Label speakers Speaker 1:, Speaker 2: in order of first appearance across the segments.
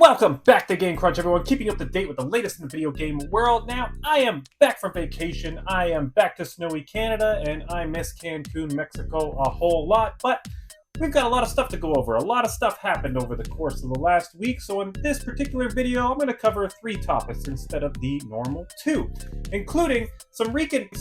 Speaker 1: Welcome back to Game Crunch, everyone, keeping you up to date with the latest in the video game world. Now, I am back from vacation. I am back to snowy Canada, and I miss Cancun, Mexico a whole lot, but we've got a lot of stuff to go over. A lot of stuff happened over the course of the last week, so in this particular video, I'm going to cover 3 topics instead of the normal 2, including some recent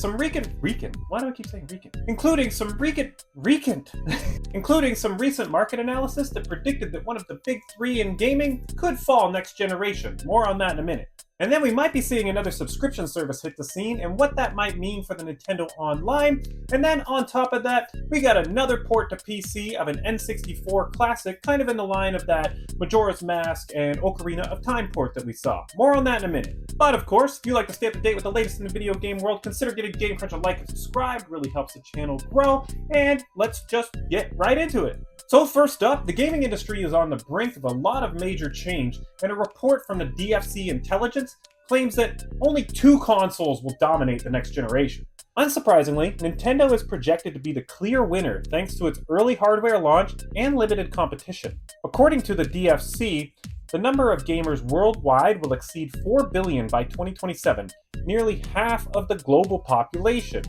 Speaker 1: market analysis that predicted that one of the big 3 in gaming could fall next generation. More on that in a minute. And then we might be seeing another subscription service hit the scene and what that might mean for the Nintendo Online. And then on top of that, we got another port to PC of an N64 classic, kind of in the line of that Majora's Mask and Ocarina of Time port that we saw. More on that in a minute. But of course, if you like to stay up to date with the latest in the video game world, consider giving Game Crunch a like and subscribe. It really helps the channel grow. And let's just get right into it. So first up, the gaming industry is on the brink of a lot of major change, and a report from the DFC Intelligence claims that only 2 consoles will dominate the next generation. Unsurprisingly, Nintendo is projected to be the clear winner thanks to its early hardware launch and limited competition. According to the DFC, the number of gamers worldwide will exceed 4 billion by 2027, nearly half of the global population.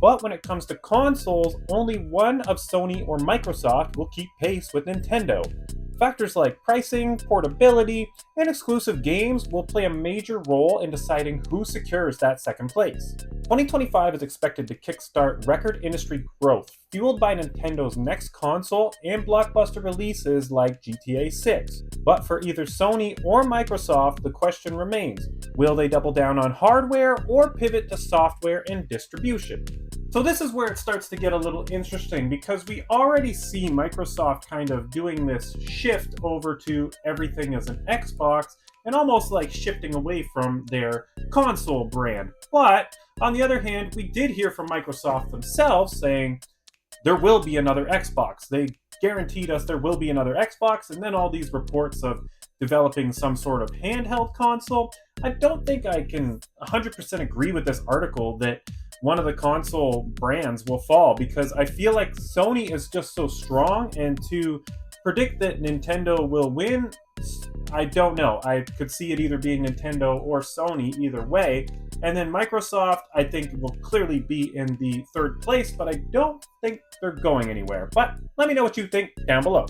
Speaker 1: But when it comes to consoles, only one of Sony or Microsoft will keep pace with Nintendo. Factors like pricing, portability, and exclusive games will play a major role in deciding who secures that second place. 2025 is expected to kickstart record industry growth, fueled by Nintendo's next console and blockbuster releases like GTA 6. But for either Sony or Microsoft, the question remains, will they double down on hardware or pivot to software and distribution? So this is where it starts to get a little interesting, because we already see Microsoft kind of doing this shift over to everything as an Xbox and almost like shifting away from their console brand. But on the other hand, we did hear from Microsoft themselves saying there will be another Xbox. They guaranteed us there will be another Xbox, and then all these reports of developing some sort of handheld console. I don't think I can 100% agree with this article that one of the console brands will fall, because I feel like Sony is just so strong, and to predict that Nintendo will win, I don't know. I could see it either being Nintendo or Sony either way. And then Microsoft, I think, will clearly be in the 3rd place, but I don't think they're going anywhere. But let me know what you think down below.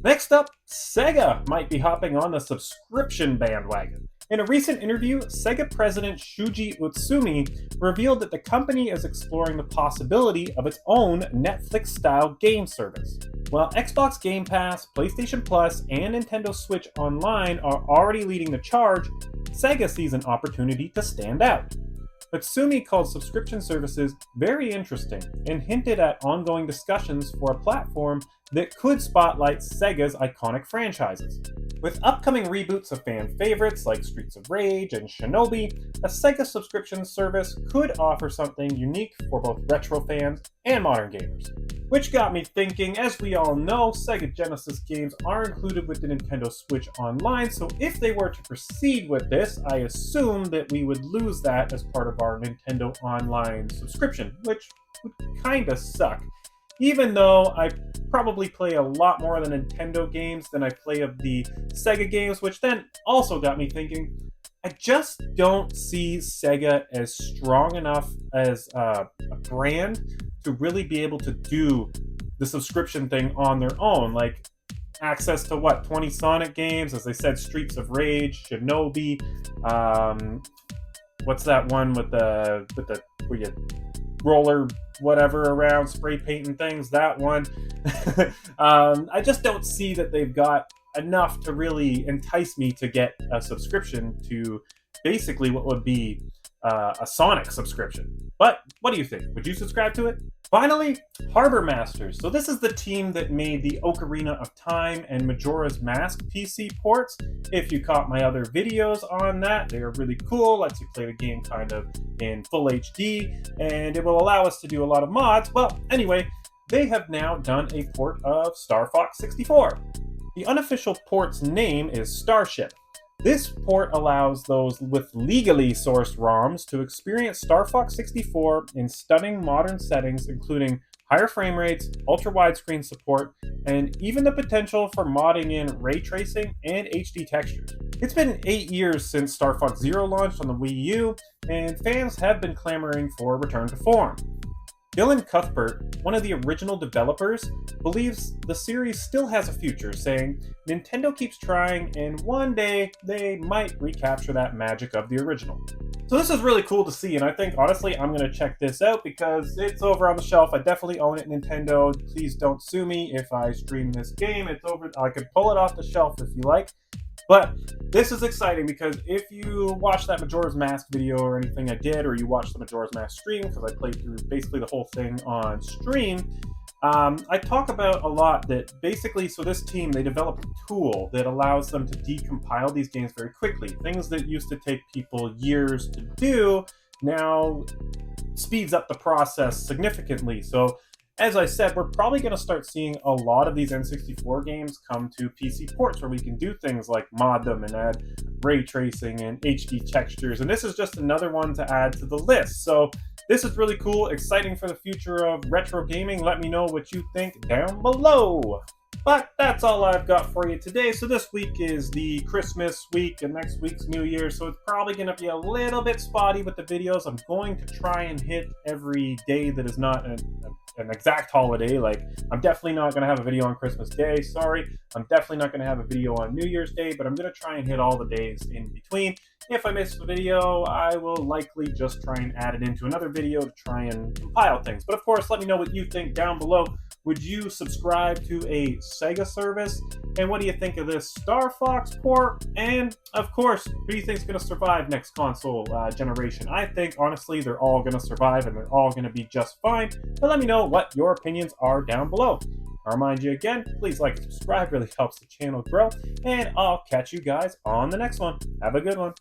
Speaker 1: Next up, Sega might be hopping on the subscription bandwagon. In a recent interview, Sega president Shuji Utsumi revealed that the company is exploring the possibility of its own Netflix-style game service. While Xbox Game Pass, PlayStation Plus, and Nintendo Switch Online are already leading the charge, Sega sees an opportunity to stand out. Utsumi called subscription services very interesting and hinted at ongoing discussions for a platform that could spotlight Sega's iconic franchises. With upcoming reboots of fan favorites like Streets of Rage and Shinobi, a Sega subscription service could offer something unique for both retro fans and modern gamers. Which got me thinking, as we all know, Sega Genesis games are included with the Nintendo Switch Online, so if they were to proceed with this, I assume that we would lose that as part of our Nintendo Online subscription, which would kinda suck. Even though I probably play a lot more of the Nintendo games than I play of the Sega games, which then also got me thinking, I just don't see Sega as strong enough as a brand to really be able to do the subscription thing on their own. Like, access to 20 Sonic games, as I said, Streets of Rage, Shinobi, what's that one with the where you roller whatever around, spray painting things, that one. I just don't see that they've got enough to really entice me to get a subscription to basically what would be a Sonic subscription. But what do you think? Would you subscribe to it? Finally, Harbor Masters. So this is the team that made the Ocarina of Time and Majora's Mask PC ports. If you caught my other videos on that, they are really cool. Lets you play the game kind of in full HD, and it will allow us to do a lot of mods. Well, anyway, they have now done a port of starfox 64. The unofficial port's name is Starship. This port allows those with legally sourced ROMs to experience Star Fox 64 in stunning modern settings, including higher frame rates, ultra widescreen support, and even the potential for modding in ray tracing and HD textures. It's been 8 years since Star Fox Zero launched on the Wii U, and fans have been clamoring for a return to form. Dylan Cuthbert, one of the original developers, believes the series still has a future, saying, "Nintendo keeps trying, and one day they might recapture that magic of the original." So this is really cool to see, and I think, honestly, I'm going to check this out because it's over on the shelf. I definitely own it, Nintendo. Please don't sue me if I stream this game. It's over. I could pull it off the shelf if you like. But this is exciting because if you watch that Majora's Mask video or anything I did, or you watch the Majora's Mask stream, because I played through basically the whole thing on stream, I talk about a lot that basically, so this team, they developed a tool that allows them to decompile these games very quickly. Things that used to take people years to do now speeds up the process significantly. So as I said, we're probably going to start seeing a lot of these N64 games come to PC ports where we can do things like mod them and add ray tracing and HD textures. And this is just another one to add to the list. So this is really cool, exciting for the future of retro gaming. Let me know what you think down below. But that's all I've got for you today. So this week is the Christmas week and next week's New Year. So it's probably going to be a little bit spotty with the videos. I'm going to try and hit every day that is not an exact holiday. Like, I'm definitely not going to have a video on Christmas Day. Sorry. I'm definitely not going to have a video on New Year's Day, but I'm going to try and hit all the days in between. If I miss a video, I will likely just try and add it into another video to try and compile things. But of course, let me know what you think down below. Would you subscribe to a Sega service? And what do you think of this Star Fox port? And of course, who do you think is going to survive next console generation? I think, honestly, they're all going to survive and they're all going to be just fine. But let me know what your opinions are down below. I'll remind you again, please like and subscribe, really helps the channel grow. And I'll catch you guys on the next one. Have a good one.